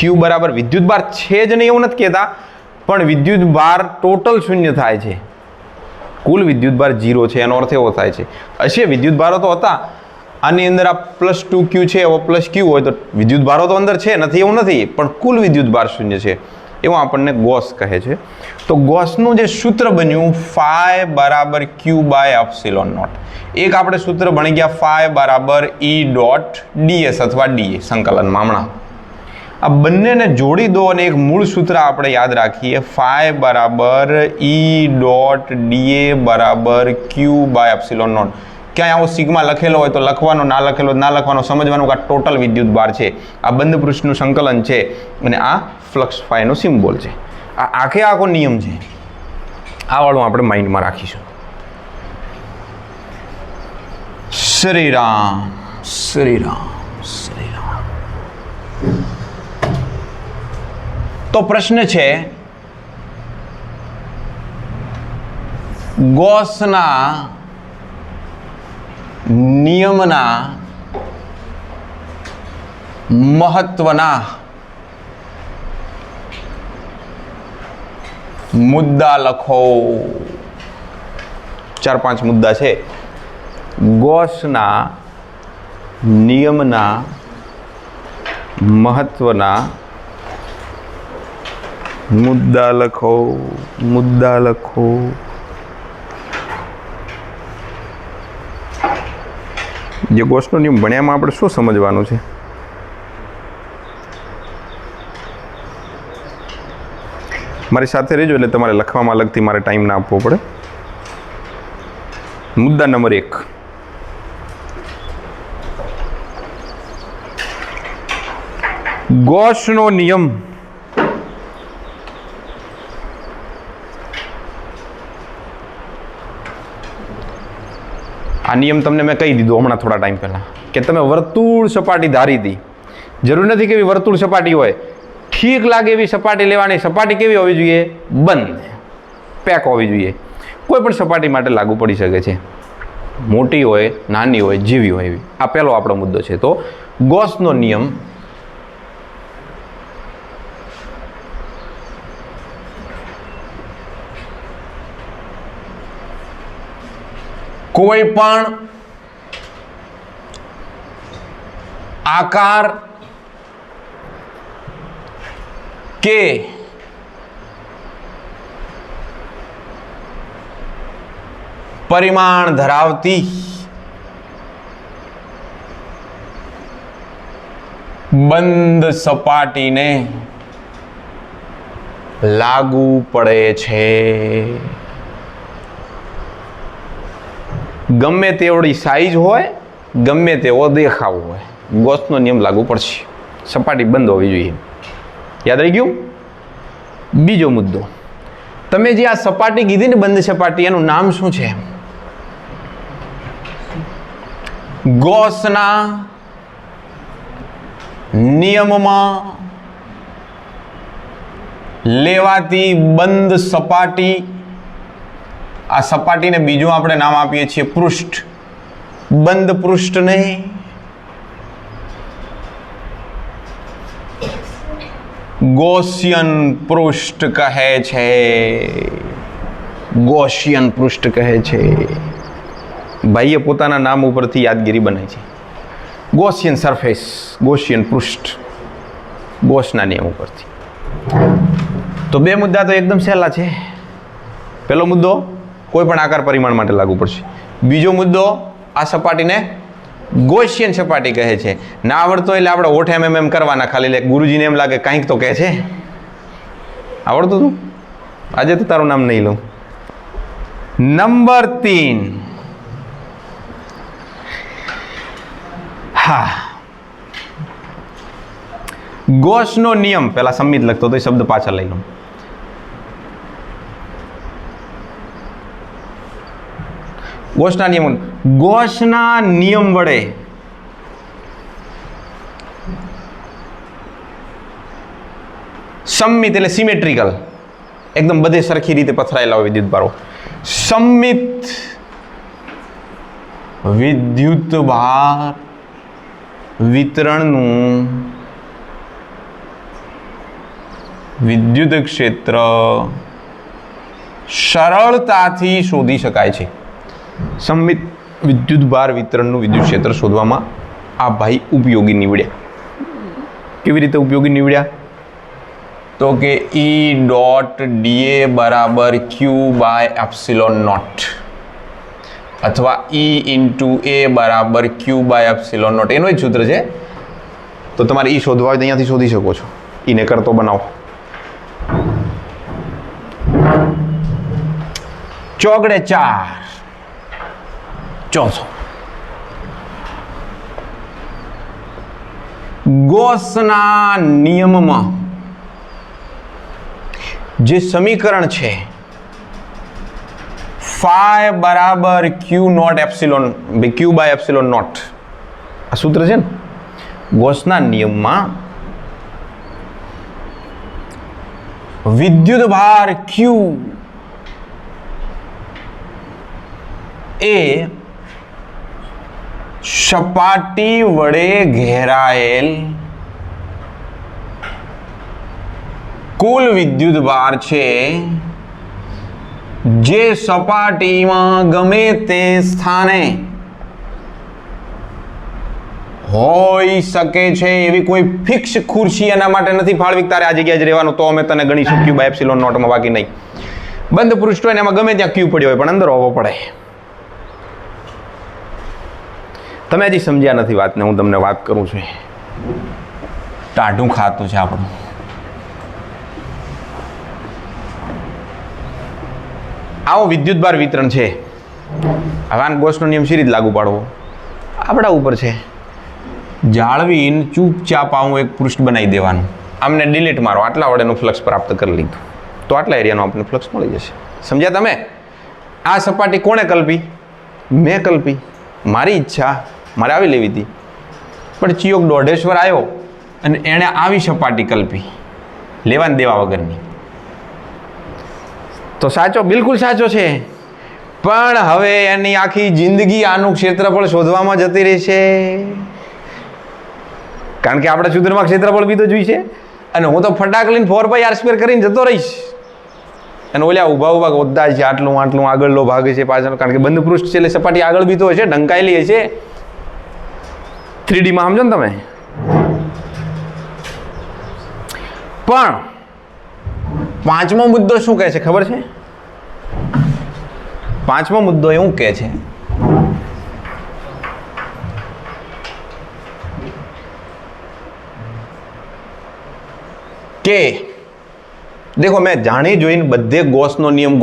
Q બરાબર વિદ્યુતભાર છે જ નહીં એવું નથી કહેતા, પણ વિદ્યુતભાર ટોટલ શૂન્ય થાય છે. કુલ વિદ્યુતભાર 0 છે એનો અર્થ એવો થાય છે હશે વિદ્યુતભારો તો હતા આની અંદર આ +2q છે, એવો +q હોય તો વિદ્યુતભારો તો અંદર છે, નથી એવું નથી, પણ કુલ વિદ્યુતભાર શૂન્ય છે એવું આપણને ગોસ કહે છે. તો ગોસનું જે સૂત્ર બન્યું φ બરાબર q/ε0. એક આપણે સૂત્ર ભણી ગયા φ બરાબર E.ds અથવા dA સંકલનમાં. હમણાં આ બંનેને જોડી દો અને એક મૂળ સૂત્ર આપણે યાદ રાખીએ φ બરાબર E.dA બરાબર q/ε0. ક્યાંય આવો સિગ્મા લખેલો હોય તો લખવાનો, ના લખેલો ના લખવાનો, સમજવાનું કે આ ટોટલ વિદ્યુત ભાર છે, આ બંધ પૃષ્ઠનું સંકલન છે અને આ ફ્લક્સ ફાઈનો સિમ્બોલ છે. આ આખે આખો નિયમ છે. આ વાળું આપણે માઇન્ડમાં રાખીશું. શ્રી રામ શ્રી રામ શ્રી રામ. તો પ્રશ્ન છે ગોસના નિયમના મહત્વના મુદ્દા લખો. 4-5 મુદ્દા છે. ગોસના નિયમના મહત્વના મુદ્દા લખો. મુદ્દા લખો. જે ગોસનો નિયમ ભણ્યામાં આપણે શું સમજવાનું છે? મારી સાથે રહેજો એટલે તમારે લખવામાં અલગથી મારે ટાઈમ ના આપવો પડે. મુદ્દા નંબર 1, ગોસનો નિયમ આ નિયમ તમને મેં કહી દીધું હમણાં થોડા ટાઈમ પહેલાં કે તમે વર્તુળ સપાટી ધારી હતી. જરૂર નથી કે એવી વર્તુળ સપાટી હોય, ઠીક લાગે એવી સપાટી લેવાની. સપાટી કેવી હોવી જોઈએ? બંધ, પેક હોવી જોઈએ. કોઈ પણ સપાટી માટે લાગુ પડી શકે છે, મોટી હોય, નાની હોય, જેવી હોય એવી. આ પહેલો આપણો મુદ્દો છે. તો ગોસનો નિયમ કોઈ પણ આકાર કે પરિમાણ ધરાવતી બંધ સપાટીને લાગુ પડે છે. ગમે તેવડી સાઈઝ હોય, ગમે તેવો દેખાવ હોય, ગોસનો નિયમ લાગુ પડશે. સપાટી બંધ હોવી જોઈએ. યાદ રહી ગયું? બીજો મુદ્દો, તમે જે આ સપાટી કીધી ને બંધ સપાટી, એનું નામ શું છે? ગોસના નિયમમાં લેવાતી બંધ સપાટી. આ સપાટીને બીજું આપણે નામ આપીએ છીએ પૃષ્ઠ. બંધ પૃષ્ઠને ગોસિયન પૃષ્ઠ કહે છે. ગોસિયન પૃષ્ઠ કહે છે. ભાઈએ પોતાના નામ ઉપરથી યાદગીરી બનાવી છે. ગોસિયન સરફેસ, ગોસિયન પૃષ્ઠ, ગોસના નિયમ ઉપરથી. તો બે મુદ્દા તો એકદમ સહેલા છે. પહેલો મુદ્દો કોઈ પણ આકાર પરિમાણ માટે લાગુ પડશે. બીજો મુદ્દો આ સપાટીને ગોસિયન સપાટી કહે છે. ના આવડતો એટલે આપણે ઓઠ એમ કરવાના, ખાલી ગુરુજીને એમ લાગે કંઈક તો કહે છે. આવડતું તું? આજે તો તારું નામ નહીં લઉં. નંબર 3. હા, ગોસનો નિયમ. પહેલા સંમિત લખતો તો શબ્દ પાછા લઈ લઉં. ગોસના નિયમ. ગોસના નિયમ વડે સંમિત એટલે સિમેટ્રિકલ, એકદમ બધે સરખી રીતે પથરાયેલા હોય વિદ્યુત ભારો. સંમિત વિદ્યુત ભાર વિતરણનું વિદ્યુત ક્ષેત્ર સરળતાથી શોધી શકાય છે. સંમિત વિદ્યુત ભાર વિતરણનું વિદ્યુત ક્ષેત્ર શોધવામાં આ ભાઈ ઉપયોગી નીવડ્યા. કેવી રીતે ઉપયોગી નીવડ્યા? તો કે E ડોટ dA બરાબર Q/ε0 અથવા E ઇન્ટુ A બરાબર Q/ε0, એનો જ સૂત્ર છે. તો તમારે E શોધવા હોય તો અહીંયાથી શોધી શકો છો. E ને કરતો બનાવો. ચોગડે 4. ચોથો, ગોસના નિયમમાં જે સમીકરણ છે phi બરાબર Q/ε0, આ સૂત્ર છે ને. ગોસના નિયમમાં વિદ્યુત ભાર Q એ સપાટી વડે ઘેરાયેલ કુલ વિદ્યુત ભાર છે, જે સપાટીમાં ગમે તે સ્થાને હોઈ શકે છે. એવી કોઈ ફિક્સ ખુરશી એના માટે નથી ફાળવી તારે આ જગ્યાએ જ રહેવાનું, તો અમે તને ગણીશું Q/ε0 માં, બાકી નહીં. બંધ પૃષ્ઠ હોય ને એમાં ગમે ત્યાં Q પડ્યો હોય, પણ અંદર હોવો પડે. તમે હજી સમજ્યા નથી વાતને, હું તમને વાત કરું છું. ટાઢું ખાતું છે આપણું. આવો વિદ્યુત ભાર વિતરણ છે. હવે ગોસનો નિયમ શી રીતે લાગુ પાડવો આપણા ઉપર છે. જાળવીને ચૂપચાપ આવું એક પૃષ્ઠ બનાવી દેવાનું. આમને ડિલીટ મારો, આટલા વડેનું ફ્લક્સ પ્રાપ્ત કરી લીધું તો આટલા એરિયાનો આપણને ફ્લક્સ મળી જશે. સમજ્યા તમે? આ સપાટી કોણે કલ્પી? મેં કલ્પી. મારી ઈચ્છા, મારે આવી લેવી હતી, પણ ચિયોક દોઢેશ્વર આવ્યો અને એણે આવી સપાટી કલ્પી, લેવાને દેવા વગરની. તો સાચો, બિલકુલ સાચો છે. પણ હવે એની આખી જિંદગી આનું ક્ષેત્રફળ શોધવામાં જતી રહેશે, કારણ કે આપણા સૂત્રમાં ક્ષેત્રફળ બી તો જોઈશે. અને હું તો ફટાક લઈને 4πr² કરીને જતો રહીશ. અને ઓલા ઊભા ગોતતા છે, આટલું આટલું આગળનો ભાગ છે પાછળ, કારણ કે બંધ પૃષ્ઠ છે એટલે સપાટી આગળ બી તો હશે, ઢંકાયેલી હશે. 3D માં સમજો ને તમે. પણ પાંચમો મુદ્દો શું કહે છે ખબર છે? પાંચમો મુદ્દો એવું કહે છે કે દેખો, મેં જાણી જોઈને બધે ગોસનો નિયમ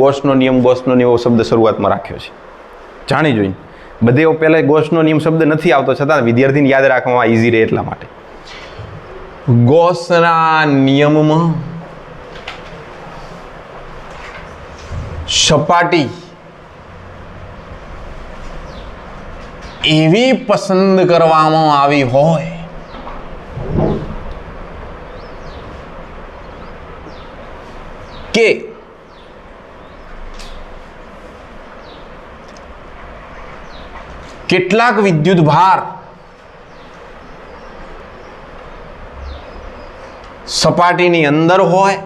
શબ્દ શરૂઆતમાં રાખ્યો છે. જાણી જોઈને બધે પહેલા ગોસનો નિયમ શબ્દ નથી આવતો, છતાં વિદ્યાર્થીને યાદ રાખવામાં ઈઝી રહે એટલા માટે. ગોસના નિયમમાં સપાટી એવી પસંદ કરવામાં આવી હોય કે કેટલાક વિદ્યુત ભાર સપાટીની અંદર હોય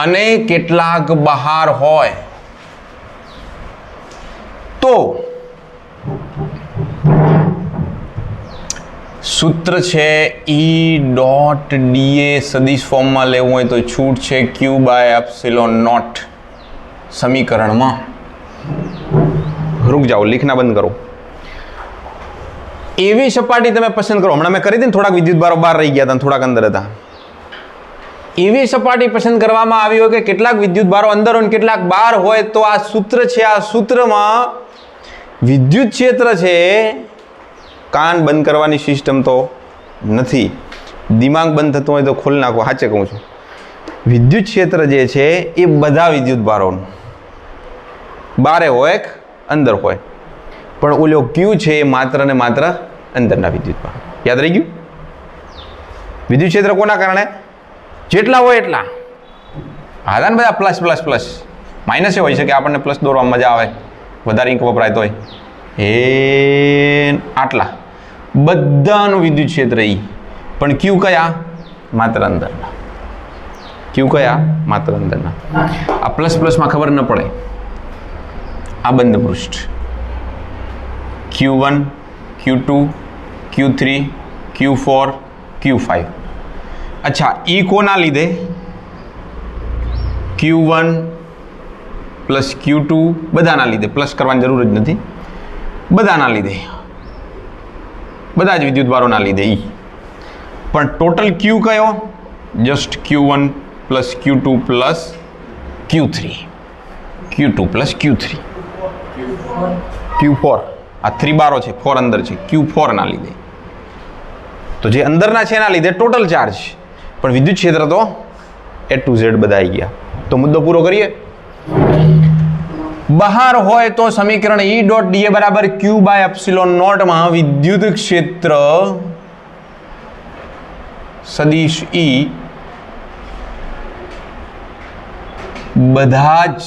અને કેટલાક બહાર હોય, તો સૂત્ર છે E.dA સદિશ ફોર્મમાં લેવું હોય તો છૂટ છે Q/ε0 સમીકરણમાં. રૂક જાઓ, લીખના બંધ કરો. એવી સપાટી તમે પસંદ કરો. હમણાં મેં કરી હતી ને, થોડાક વિદ્યુત ભારો બહાર રહી ગયા હતા, થોડાક અંદર હતા. એવી સપાટી પસંદ કરવામાં આવી હોય કે કેટલાક વિદ્યુત ભારો અંદર હોય કેટલાક બહાર હોય, તો આ સૂત્ર છે. આ સૂત્રમાં વિદ્યુત ક્ષેત્ર છે. કાન બંધ કરવાની સિસ્ટમ તો નથી, દિમાગ બંધ થતું હોય તો ખોલી નાખો. સાચે કહું છું, વિદ્યુત ક્ષેત્ર જે છે એ બધા વિદ્યુત ભારોનું બારે હોય કે અંદર હોય, પણ ઓલો ક્યુ છે એ માત્ર ને માત્ર અંદરના વિદ્યુત ભારો. યાદ રહી ગયું? વિદ્યુત ક્ષેત્ર કોના કારણે? જેટલા હોય એટલા. હા ને બધા પ્લસ પ્લસ પ્લસ માઇનસ એ હોય છે કે આપણને પ્લસ દોરવામાં મજા આવે, વધારે ઇંક વપરાય તોય. આટલા બધાનું વિદ્યુત ક્ષેત્ર ઈ, પણ ક્યુ કયા? માત્ર અંદરના. ક્યુ કયા? માત્ર અંદરના. આ પ્લસ પ્લસમાં ખબર ન પડે. આ બંધ પૃષ્ઠ Q1, Q2, Q3, Q4, Q5. અચ્છા, ઈ કોના લીધે? Q1 પ્લસ Q2 બધાના લીધે. પ્લસ કરવાની જરૂર જ નથી, બધાના લીધે, બધા જ વિદ્યુત ભારોના લીધે ઈ. પણ ટોટલ Q કયો? Just Q1 plus Q2 plus Q3, Q2 plus Q3, Q4. આ 3 બારો છે, 4 અંદર છે, Q4 ના લીધે. તો જે અંદરના છે એના લીધે ટોટલ ચાર્જ, પણ વિદ્યુત ક્ષેત્ર તો A to Z બધા આવી ગયા. તો મુદ્દો પૂરો કરીએ. બહાર હોય તો સમીકરણ E.dA બરાબર Q/ε0 માં વિદ્યુત ક્ષેત્ર સદિશ E બધા જ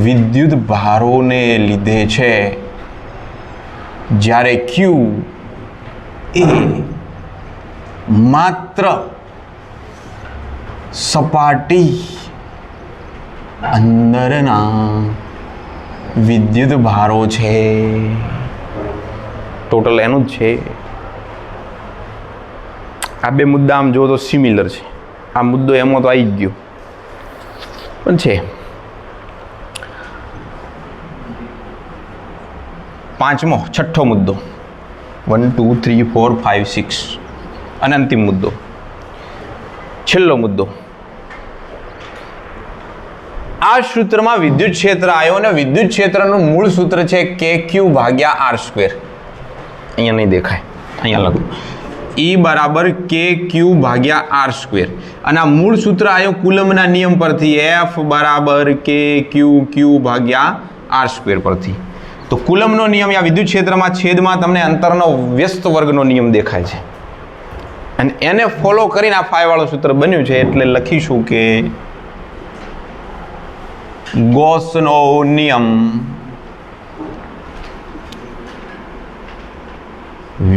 વિદ્યુત ભારોને લીધે છે, જ્યારે Q એ માત્ર સપાટી અંદરના વિદ્યુત ભારો છે. ટોટલ એનું જ છે. આ બે મુદ્દા આમ જો તો સિમિલર છે. આ મુદ્દો એમાં તો આવી જ ગયો પણ છે. પાંચમો, છઠ્ઠો મુદ્દો 1 2 3 4 5 6 અને અંતિમ મુદ્દો, છેલ્લો મુદ્દો. આ સૂત્રમાં વિદ્યુત ક્ષેત્ર આવ્યો અને વિદ્યુત ક્ષેત્રનું મૂળ સૂત્ર છે KQ/R². અહીંયા નહીં દેખાય, અહીંયા લખું E બરાબર KQ/R². અને આ મૂળ સૂત્ર આવ્યો કુલમના નિયમ પરથી, F બરાબર KQ/R² પરથી. તો કુલમનો નિયમ આ વિદ્યુત ક્ષેત્રમાં છેદમાં તમને અંતરનો વ્યસ્ત વર્ગનો નિયમ દેખાય છે. અને એને ફોલો કરીને આ ફાઈ વાળું સૂત્ર બન્યું છે. એટલે લખીશું કે ગોસનો નિયમ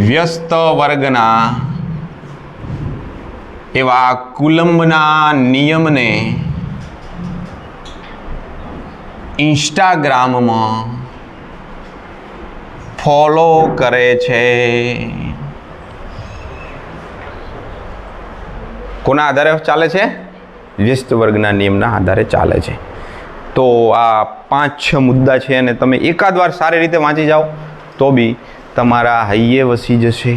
વ્યસ્ત વર્ગના એવા કુલંબના નિયમને ઇન્સ્ટાગ્રામમાં ફોલો કરે છે. કોના આધારે ચાલે છે? વ્યસ્ત વર્ગના નિયમના આધારે ચાલે છે. તો આ 5-6 મુદ્દા છે અને તમે એકાદ વાર સારી રીતે વાંચી જાઓ તો બી તમારા હૈયે વસી જશે.